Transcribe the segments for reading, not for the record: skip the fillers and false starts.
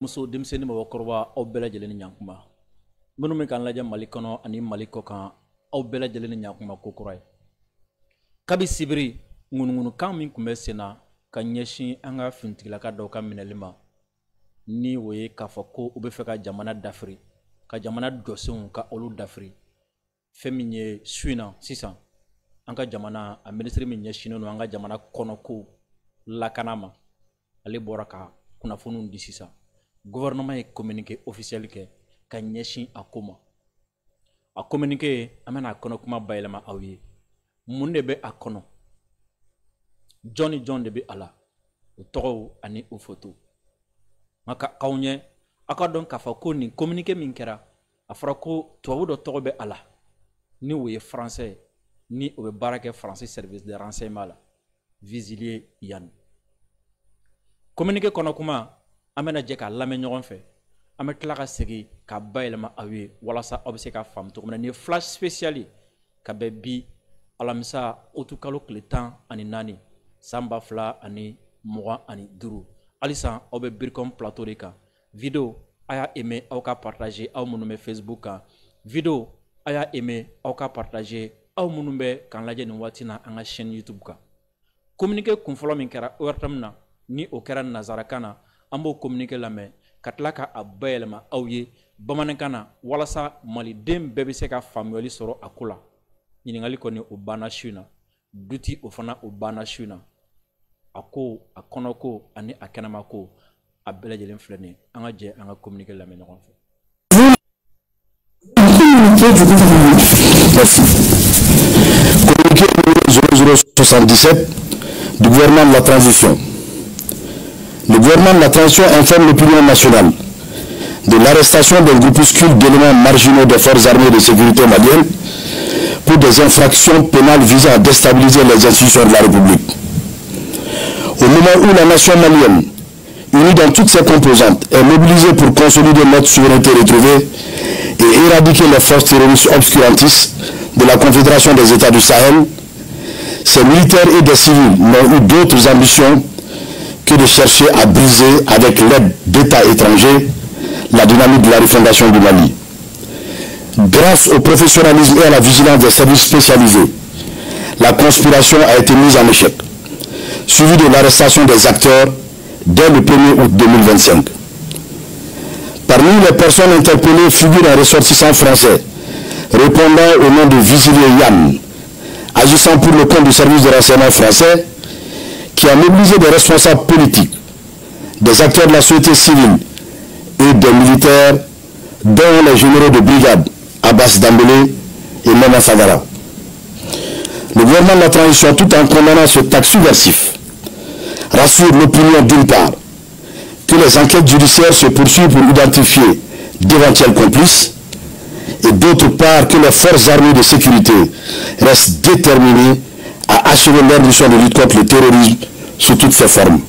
muso denmisɛnnin mɔgɔkɔrɔba aw bɛɛ lajɛlen ni ɲankuma minnu bɛ k'an lajɛ Mali kɔnɔ ani Mali kɔ kan aw bɛɛ lajɛlen ni ɲankuma ko kura ye kabi sibiri ŋunuŋunukan min tun bɛ sen na ka ɲɛsin an ka finitigilaka dɔw ka minɛli ma ni o ye k'a fɔ ko u bɛ fɛ ka jamana dafiri ka jamana dɔsenw ka olu dafiri fɛn min ye su in na sisan an ka jamana a minisiri min ɲɛsinnen don an ka jamana kɔnɔko lakana ma ale bɔra ka kunnafoniw di sisan gouvernement ye communiqué officiel kɛ ka ɲɛsin a ko ma a communiqué an bɛna a kɔnɔ kuma bayɛlɛma aw ye mun de bɛ a kɔnɔ jɔn ni jɔn de bɛ a la o tɔgɔw ani o foto nka ka aw ɲɛ aw ka dɔn k'a fɔ ko nin communiqué min kɛra a fɔra ko tubabu dɔ tɔgɔ bɛ a la ni o ye français ni o bɛ baara kɛ français service de renseignement la Vigilier Yann communiqué kɔnɔ kuma an bɛna jɛ k'a lamɛn ɲɔgɔn fɛ an bɛ tila ka segin k'a bayɛlɛma aw ye walasa aw bɛ se k'a faamu cogo min na nin ye flash spécial ye ka bɛn bi alamisa otu kalo tile 14 san 2025 halisa aw bɛ Biricom plateau de kan video a y'a aimé aw ka partager aw minnu bɛ Facebook kan video a y'a aimé aw ka partager aw minnu bɛ k'an lajɛ nin waati na an ka chaîne YouTube kan communiqué kunfɔlɔ min kɛra ORTM na ni o kɛra nazarakan na an b'o communiqué lamɛn ka tila ka a bayɛlɛma aw ye bamanankan na walasa maliden bɛɛ bɛ se ka faamuyali sɔrɔ a ko la ɲininkali kɔni o banna su in na duti o fana o banna su in na a ko a kɔnɔko ani a kɛnɛmako a bɛɛ lajɛlen filɛ nin ye an ka jɛ an ka communiqué lamɛn ɲɔgɔn fɛ. Communiqué numéro 0077 du gouvernement de la transition. Le gouvernement de la transition informe l'opinion nationale de l'arrestation d'un groupuscule d'éléments marginaux des forces armées de sécurité maliennes pour des infractions pénales visant à déstabiliser les institutions de la République. Au moment où la nation malienne, unie dans toutes ses composantes, est mobilisée pour consolider notre souveraineté retrouvée et éradiquer les forces terroristes obscurantistes de la Confédération des États du Sahel, ces militaires et des civils n'ont eu d'autres ambitions que de chercher à briser avec l'aide d'États étrangers la dynamique de la refondation du Mali. Grâce au professionnalisme et à la vigilance des services spécialisés, la conspiration a été mise en échec, suivie de l'arrestation des acteurs dès le 1er août 2025. Parmi les personnes interpellées figure un ressortissant français répondant au nom de Vigilier Yann, agissant pour le compte du service de renseignement français, qui a mobilisé des responsables politiques, des acteurs de la société civile et des militaires, dont les généraux de brigade Abbas Dambélé et Mena Sagara. Le gouvernement de la transition, tout en condamnant ce acte subversif, rassure l'opinion d'une part que les enquêtes judiciaires se poursuivent pour identifier d'éventuels complices et d'autre part que les forces armées de sécurité restent déterminées à achever leur mission de lutte contre le terrorisme sous toutes ses formes.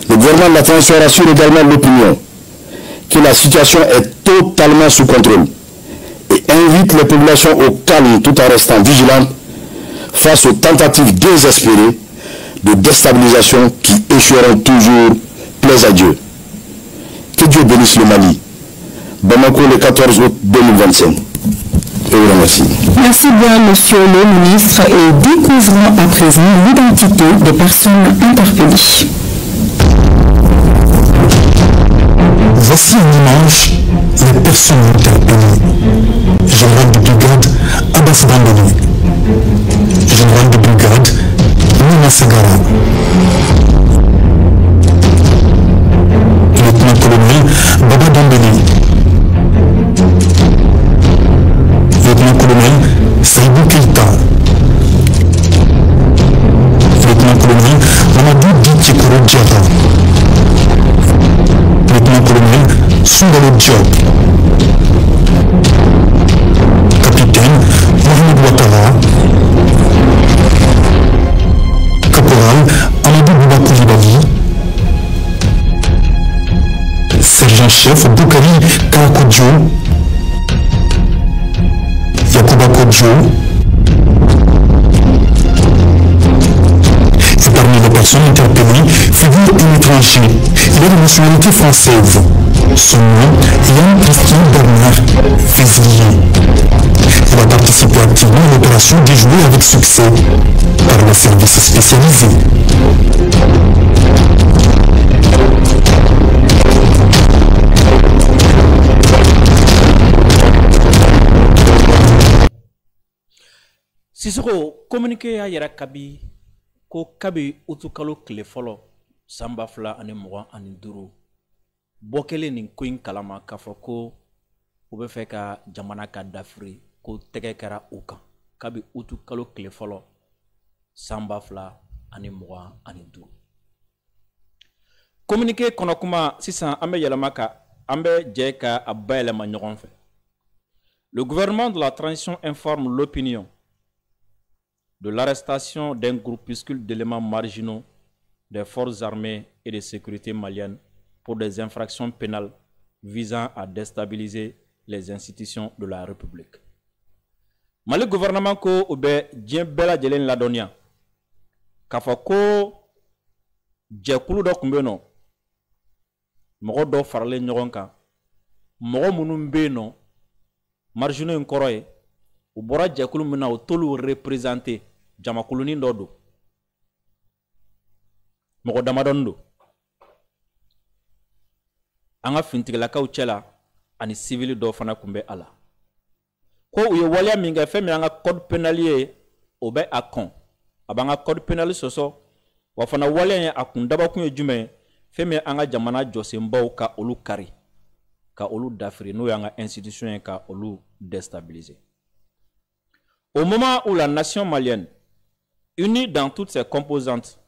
Le gouvernement de la transition rassure également l'opinion que la situation est totalement sous contrôle et invite les populations au calme tout en restant vigilantes face aux tentatives désespérées de déstabilisation qui échoueront toujours, plaise à Dieu. Que Dieu bénisse le Mali. Bamako le 14 août 2025. Je vous remercie. Merci bien, monsieur le ministre, et découvrons à présent l'identité des personnes interpellées. Voici en image les personnes interpellées. Général de brigade Abbas Dambélé, général de brigade Mena Sagara, lieutenant-colonel Baba Dambélé, lieutenant-colonel Saïbou Keïta, lieutenant-colonel Mamadou Dikekoro Diarra, lieutenant-colonel Soundalo Diop, capitaine Mohamed Ouattara, caporal Amadou Bouba Koulibaly, sergent-chef Boukari Karakodjo, Yacouba Kodjo Parmi les personnes interpellées figure un étranger. Il est de nationalité française. Son nom, Yann Christian Bernard Fézilier. Il a participé activement à l'opération déjouée avec succès par les services spécialisés. Sisoko communiqué ya yɛrɛ kabi ko kabi utukalo tile fɔlɔ sanba 2025 bɔ kelen nin ko in kalama k'a fɔ ko u bɛ fɛ ka jamana ka dafiri ko tɛgɛ kɛra u kan kabi utukalo tile fɔlɔ sanba 2025 communiqué kɔnɔ kuma sisan an bɛ yɛlɛma ka an bɛ jɛ ka a bayɛlɛma ɲɔgɔn fɛ. Le gouvernement de la transition informe l'opinion de l'arrestation d'un groupuscule d'éléments marginaux des forces armées et de sécurité maliennes pour des infractions pénales visant à déstabiliser les institutions de la République. Mali gouvernement ko oube dien bela jelen la donia kafa ko jekulu do kumbeno mogo do farale nyogon kan mogo munun beno marginaux en koroye u bora jekulu mina o tolu représenter jamakulunin dɔ do mɔgɔ damadɔni do an ka fintigilakaw cɛla ani civil dɔ fana kun bɛ a la ko u ye waleya min kɛ fɛn min an ka code pénal ye o bɛ a kɔn a b'an ka code pénal sɔsɔ wa fana waleya ye a kun dabakun ye jumɛn ye fɛn min an ka jamana jɔsenbaw ka olu kari ka olu dafiri n'o y'an ka institution ye ka olu déstabiliser. Au moment où la nation malienne, unie dans toutes ses composantes,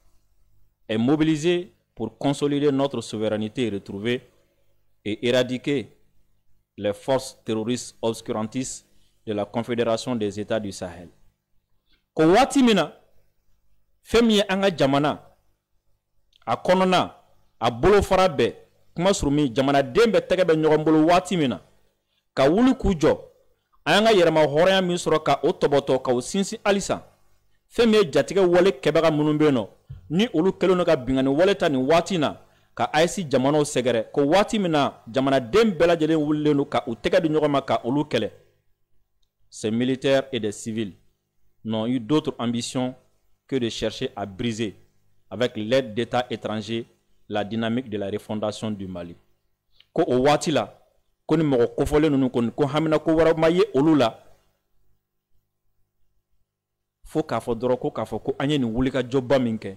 est mobilisée pour consolider notre souveraineté retrouvée et éradiquer les forces terroristes obscurantistes de la Confédération des États du Sahel. Ko wati mina, femi anga jamana, a konona, a bolo farabe, kuma surumi jamana dembe tegebe nyorombolo wati mina, ka wulu kujo, anga yerema horaya min sɔrɔ ka o tɔbɔtɔ ka o sinsin halisa fɛn min ye jatigɛ wale kɛbaga minnu bɛ yen nɔ ni olu kɛlen don ka bingani wale ta nin waati na ka AES jamanaw sɛgɛrɛ ko waati min na jamanaden bɛɛ lajɛlen wulilen don ka u tɛgɛ di ɲɔgɔn ma ka olu kɛlɛ. Ces militaires et des civils n'ont eu d'autre ambition que de chercher à briser avec l'aide d'États étrangers la dynamique de la refondation du Mali. Ko o waati la ko ni mɔgɔ kofɔlen ninnu ko hamina ko wɛrɛ ma ye olu la fo k'a fɔ dɔrɔn ko k'a fɔ ko an ye nin wulikajɔba min kɛ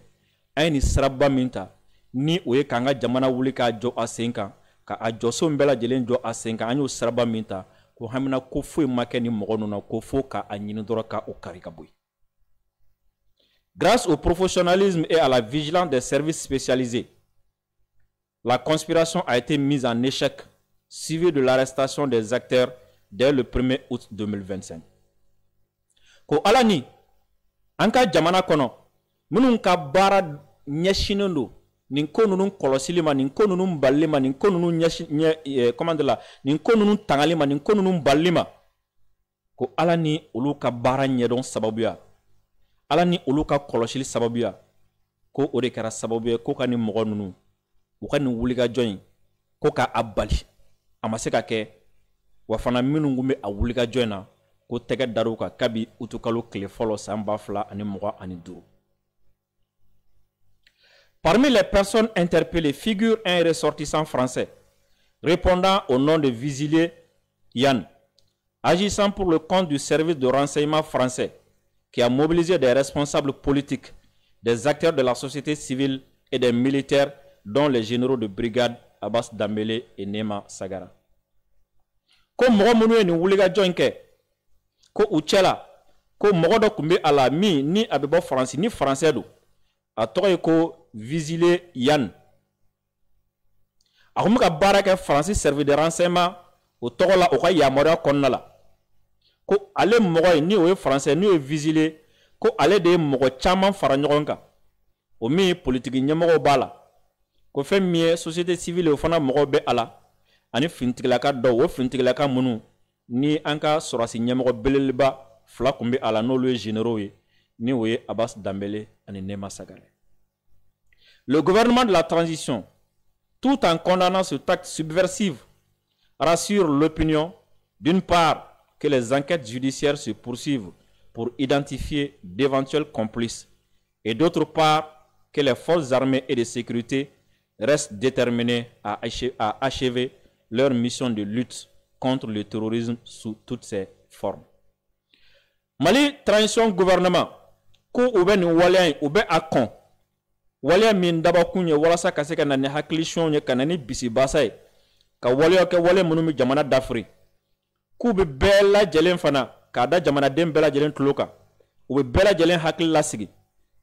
an ye nin siraba min ta ni o ye k'an ka jamana wuli k'a jɔ a sen kan ka a jɔso bɛɛ lajɛlen jɔ a sen kan an y'o siraba min ta ko hamina ko foyi ma kɛ ni mɔgɔ ninnu na ko fo k'a ɲini dɔrɔn ka o kari ka bɔ yen. Grâce au professionnalisme et à la vigilance des services spécialisés, la conspiration a été mise en échec suivi de l'arrestation des acteurs dès le 1er août 2025. Ko alani anka jamana kono minnu ka baara ɲɛsinen don nin ko ninnu kɔlɔsili ma nin ko ninnu balili ma nin ko ninnu nin ko ninnu tangali ma nin ko ninnu balili ma ko ala ni olu ka baara ɲɛdɔn sababuya ala ni olu ka kɔlɔsili sababuya ko o de kɛra sababu ye ko ka nin mɔgɔ ninnu u ka nin wulikajɔ in ko ka a bali a ma se ka kɛ wa fana minnu kun bɛ a wulikajɔ in na ko tɛgɛ dar'u kan kabi utukalo tile fɔlɔ san 2025. Parmi les personnes interpellées figure un ressortissant français répondant au nom de Fézilier Yann, agissant pour le compte du service de renseignement français qui a mobilisé des responsables politiques, des acteurs de la société civile et des militaires dont les généraux de brigade Abbas Dambélé et Nema Sagara. Ko mɔgɔ minnu ye nin wulikajɔ in kɛ ko u cɛla ko mɔgɔ dɔ tun bɛ a la min ni a bɛ bɔ faransi ni faransɛ don a tɔgɔ ye ko Fézilier Yann a kun bɛ ka baara kɛ faransi service de renseignement o tɔgɔ la o ka yamaruya kɔnɔna la ko ale mɔgɔ ye ni o ye faransɛ ni o ye Fézilier ko ale de ye mɔgɔ caman fara ɲɔgɔn kan o min politiki ɲɛmɔgɔw b'a la ko fɛn min ye société civile o fana mɔgɔw bɛ a la ani fintigilaka dɔw o fintigilaka minnu ni an ka sɔrɔsi ɲɛmɔgɔ belebeleba fila kun bɛ a la n'olu ye généraux ye ni o ye Abbas Dambélé ani Nema Sagara. Le gouvernement de la transition, tout en condamnant ce acte subversif, rassure l'opinion, d'une part, que les enquêtes judiciaires se poursuivent pour identifier d'éventuels complices, et d'autre part, que les forces armées et de sécurité restent déterminées à achever leur mission de lutte contre le terrorisme sous toutes ses formes. Mali transition gouvernement, ko oube ni walian oube akon, walian min daba kunye walasa kase ka nani hakilishon ye kanani bisi basay, ka walian ke walian munumi jamana dafri, ku be bela jelen fana, ka da jamana dem bela jelen tuluka, ube bela jelen hakil lasigi,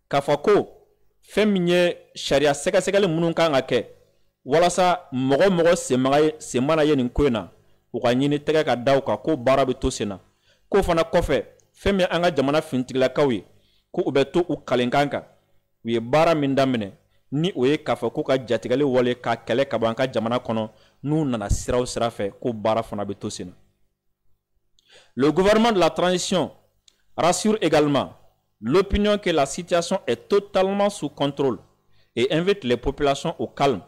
ka fako, feminye sharia seka sekale munun kan ake, walasa mogo semana ye ninkwena, uka nyini tega ka dauka ko barabi tosena, ko fana kofe, femi anga jamana fintigla kawi, ko ubeto u kalenkanka, uye bara mindamine, ni uye kafa ko ka jatigali wale ka kele kabanka jamana kono, nou nana siraw sirafe ko bara fana betosena. Le gouvernement de la transition rassure également l'opinion que la situation est totalement sous contrôle et invite les populations au calme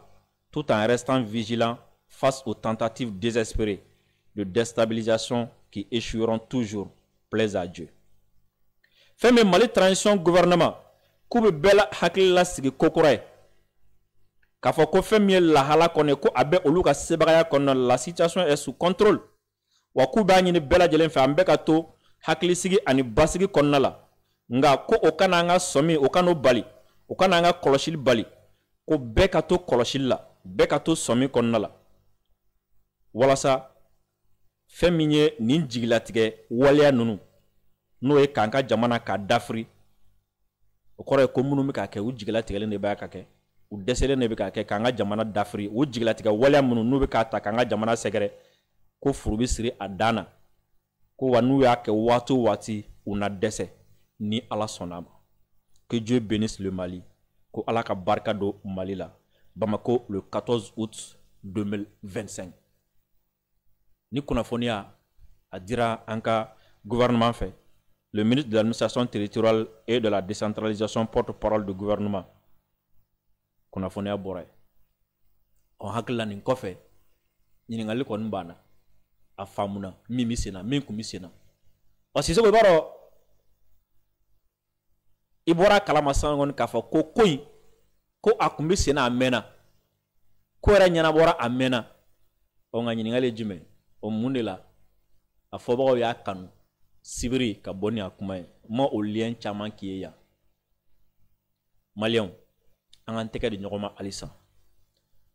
tout en restant vigilants face aux tentatives désespérées de déstabilisation qui échoueront toujours, plaise à Dieu. Femme Mali transition gouvernement, koube bela hakila sigi kokore. Kafo ko femme la hala kone ko abe oluka sebagaya kono la situation est sous contrôle. Wa kuba nyini bela jelen fa ambeka to hakili sigi ani basigi kono la. Nga ko okana nga somi okano bali, okana nga koloshil bali. Ko beka to koloshil la, beka to somi kono la. Walasa feminye nin jigilatige walia nunu. No e kanka jamana ka dafri. Okore ko munu mi ka ke u jigilatige le ne ba ka ke. U desele ne be ka ke kanga jamana dafri. U jigilatige walia munu nu be ka ta kanga jamana segere. Ko furubi siri adana. Ko wanu ya ke watu wati una dese ni ala sonama. Que Dieu bénisse le Mali. Ko ala ka barka do Mali la. Bamako le 14 août 2025. Ni kunafonia a dira anka gouvernement fait. Le ministre de l'administration territoriale et de la décentralisation porte-parole du gouvernement. Kunafonia boray. On hakla nin kofe. Ni ngali kon bana. A famuna mimi sena minku misena. Osise ko baro ibora kalama sangon kafa ko koy ko akumbi sena amena. Ko era nyana bora amena. O nga ngali jume. O mundela a fobago ya kanu sibiri ka boni akumaye mo o lien chaman kiya malion an an teke di nyogoma alisa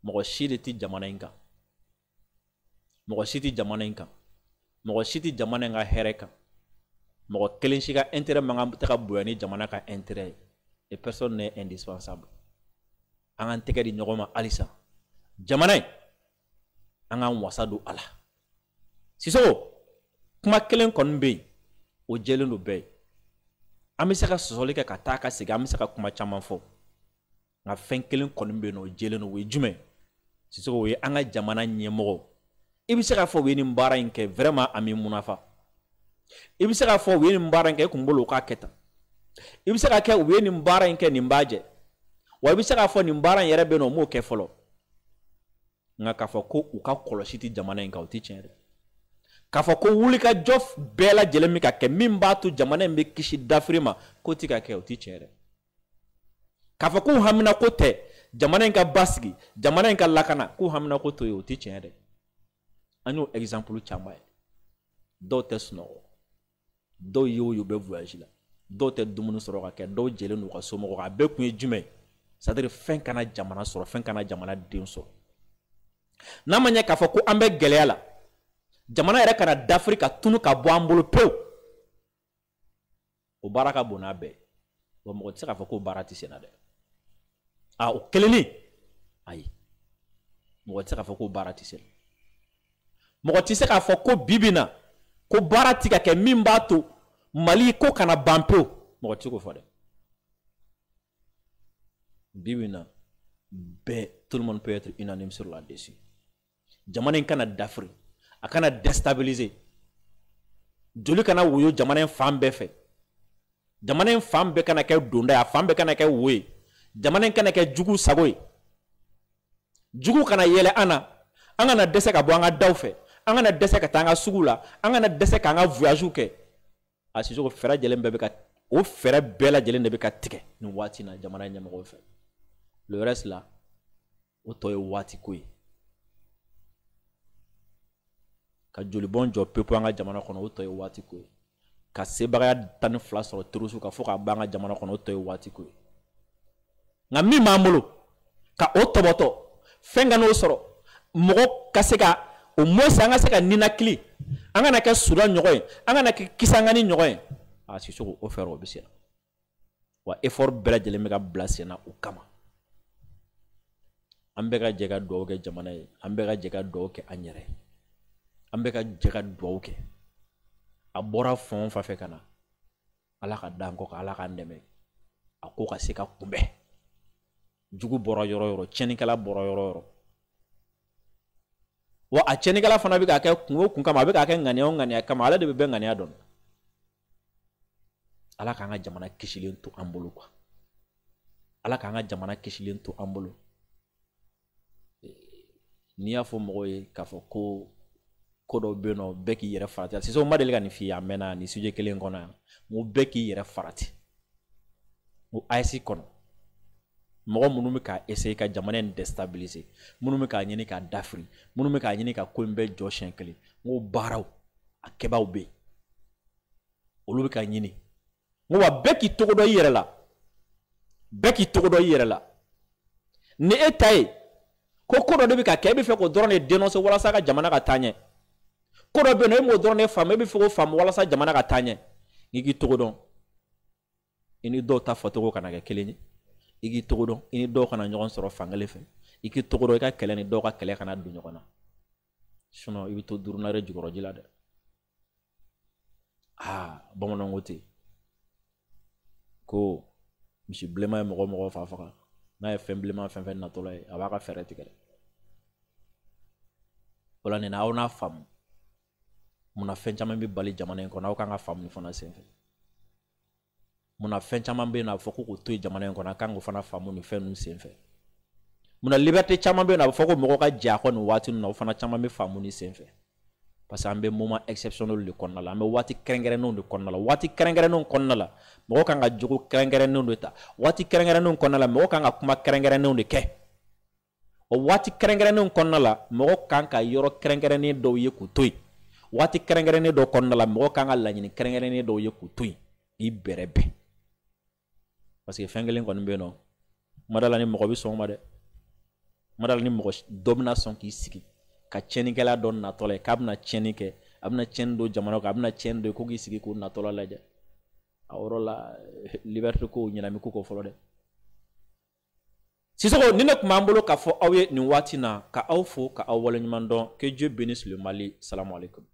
mo shiri ti jamana inka mo shiti jamana inka mo shiti jamana nga hereka mo kelen shiga intérêt manga taka boyani jamana ka intérêt et personne n'est indispensable an an teke di nyogoma alisa jamana an an wasadu ala siso kuma kelen kon be o jelen do be amisaka sosoli ka taka siga amisaka kuma chaman fo nga fen kelen kon be no jelen we jume siso we anga jamana nyemo ibisaka fo we ni mbara inke vraiment ami munafa ibisaka fo we ni mbara inke kumbolo ka keta ibisaka ke we ni mbara inke ni mbaje wa ibisaka fo ni mbara yere be no mo ke folo nga ka fo ko uka koloshiti jamana inka oti chere Kafo ko wulika jof bela jelemi ka ke mimba tu jamana mbe kishi dafrima ko tika ke oti chere. Kafo ko hamina ko te jamana nka basgi jamana nka lakana ko hamina ko to oti chere. Anyo exemple chamba. Do te sno. Do yo be voyage la. Do te dumunu soro ka ke do jele no ka somo ka be kun jume. C'est-à-dire fin kana jamana soro fin kana jamana denso. Na manya kafo ko ambe geleya la. Jamana yɛrɛ kana d'Afrique tunu ka bɔ an bolo pew o baara ka bon n'a bɛɛ wa mɔgɔ tɛ se k'a fɔ ko baara tɛ senna dɛ o kelenni ayi mɔgɔ tɛ se k'a fɔ ko baara tɛ senna mɔgɔ tɛ se k'a fɔ ko bi bi na ko baara tɛ ka kɛ min b'a to Mali ko kana ban pew mɔgɔ tɛ se k'o fɔ dɛ bi bi na bɛɛ tout le monde peut être unanime sur là-dessus jamana in kana d'Afrique a kana déstabiliser joli kana woyo jamana fan bɛɛ fɛ jamana fan bɛɛ kana kɛ donda ya fan bɛɛ kana kɛ woye jamana in kana kɛ jugu sago ye jugu kana yɛlɛ an na an kana dɛsɛ ka bɔ an ka daw fɛ an kana dɛsɛ ka taa an ka sugu la an kana dɛsɛ k'an ka voyage kɛ a Sisoko fɛɛrɛ lajɛlen bɛɛ bɛ ka o fɛɛrɛ bɛɛ lajɛlen de bɛ ka tigɛ nin waati in na jamana ɲɛmɔgɔw fɛ le reste là o tɔ ye waati ko ye ka jolibɔn jɔ pepu an ka jamana kɔnɔ o tɔ ye waati ko ye ka sebagaya 12 sɔrɔ terusu ka fɔ ka ban an ka jamana kɔnɔ o tɔ ye waati ko ye nka min b'an bolo ka o tɔbɔtɔ fɛn ka n'o sɔrɔ mɔgɔ ka se ka o moins an ka se ka ninakili an kana kɛ Sudan ɲɔgɔn ye an kana kɛ Kisangani ɲɔgɔn ye a Sisoko o fɛɛrɛ o bɛ sen na wa effort bɛɛ lajɛlen bɛ ka bila sen na o kama an bɛɛ ka jɛ ka dugawu kɛ jamana ye an bɛɛ ka jɛ ka dugawu kɛ an yɛrɛ an bɛɛ ka jɛ ka dugawu kɛ a bɔra fɛn o fɛn fɛ ka na Ala ka d'an kɔ ka Ala k'an dɛmɛ a ko ka se ka kunbɛn jugu bɔra yɔrɔ yɔrɔ tiɲɛnikɛla bɔra yɔrɔ yɔrɔ wa a tiɲɛnikɛla fana bɛ ka kɛ kungo kun kama a bɛ ka kɛ ŋaniya o ŋaniya kama ale de bɛ bɛn ŋaniya dɔn Ala k'an ka jamana kisilen to an bolo quoi Ala k'an ka jamana kisilen to an bolo n'i y'a fɔ mɔgɔw ye k'a fɔ ko dɔw bɛ yen nɔ bɛɛ k'i yɛrɛ farati Sisoko ma deli ka nin f'i ye a mɛnna nin sujet kelen kɔnɔ yan n ko bɛɛ k'i yɛrɛ farati n ko AES kɔnɔ mɔgɔ minnu bɛ ka essayer ka jamana in déstabiliser minnu bɛ k'a ɲini k'a dafiri minnu bɛ k'a ɲini ka ko in bɛɛ jɔ siɲɛ kelen n ko baaraw a kɛbaaw bɛ yen olu bɛ ka ɲini n ko wa bɛɛ k'i tɔgɔ dɔn i yɛrɛ la bɛɛ k'i tɔgɔ dɔn i yɛrɛ la ni e ta ye ko dɔ de bɛ ka kɛ e bɛ fɛ k'o dɔrɔn de dénoncer walasa ka jamana ka taa ɲɛ ko dɔ bɛ yen nɔ e m'o dɔrɔn de faamu e bɛ fɛ k'o faamu walasa jamana ka taa ɲɛ i k'i tɔgɔ dɔn i ni dɔw ta fɔcogo kana kɛ kelen ye i k'i tɔgɔ dɔn i ni dɔw kana ɲɔgɔn sɔrɔ fankelen fɛ i k'i tɔgɔ dɔn i ka kɛlɛ ni dɔw ka kɛlɛ kana don ɲɔgɔn na sinon i bɛ to durunare jukɔrɔji la dɛ bamananw ko ten ko misi bilenman ye mɔgɔ fa faga n'a ye fɛn bilenman fɛn fɛn natɔla ye a b'a ka fɛɛrɛ tigɛ dɛ o la nin na aw n'a faamu munna fɛn caman bɛ bali jamana in kɔnɔ aw kan ka faamu nin fana senfɛ munna fɛn caman bɛ yen nɔ a bɛ fɔ ko to yen jamana in kɔnɔ a kan k'o fana faamu nin fɛn ninnu senfɛ munna liberté caman bɛ yen nɔ a bɛ fɔ ko mɔgɔw ka jɛ a kɔ nin waati ninnu na o fana caman bɛ faamu nin senfɛ parce que an bɛ moment exceptionnel de kɔnɔna la an bɛ waati kɛrɛnkɛrɛnnenw de kɔnɔna la waati kɛrɛnkɛrɛnnenw kɔnɔna la mɔgɔw kan ka jogo kɛrɛnkɛrɛnnenw de ta waati kɛrɛnkɛrɛnnenw kɔnɔna la mɔgɔw kan ka kuma kɛrɛnkɛrɛnnenw de kɛ o waati kɛrɛnkɛrɛnnenw kɔnɔna la mɔgɔw kan ka yɔrɔ kɛrɛnkɛrɛnnen dɔw ye k'u to yen waati kɛrɛnkɛrɛnnen dɔw kɔnɔna la mɔgɔw kan ka laɲini kɛrɛnkɛrɛnnen dɔw ye k'u to yen k'i bɛrɛ bɛn parce que fɛn kelen kɔni bɛ yen nɔ kuma dɔ la ni mɔgɔ bɛ sɔn o ma dɛ kuma dɔ la ni mɔgɔ dɔ bɛna sɔn k'i sigi ka tiɲɛnikɛla dɔ natɔ la k'a bɛna tiɲɛni kɛ a bɛna tiɲɛni don jamana kan a bɛna tiɲɛni don ko k'i sigi k'o natɔla lajɛ a yɔrɔ la liberté ko ɲɛnami ko fɔlɔ dɛ Sisoko ni ne tun b'an bolo k'a fɔ aw ye nin waati in na ka aw fo ka aw waleɲuman dɔn que Dieu bénisse le Mali salamu alaikum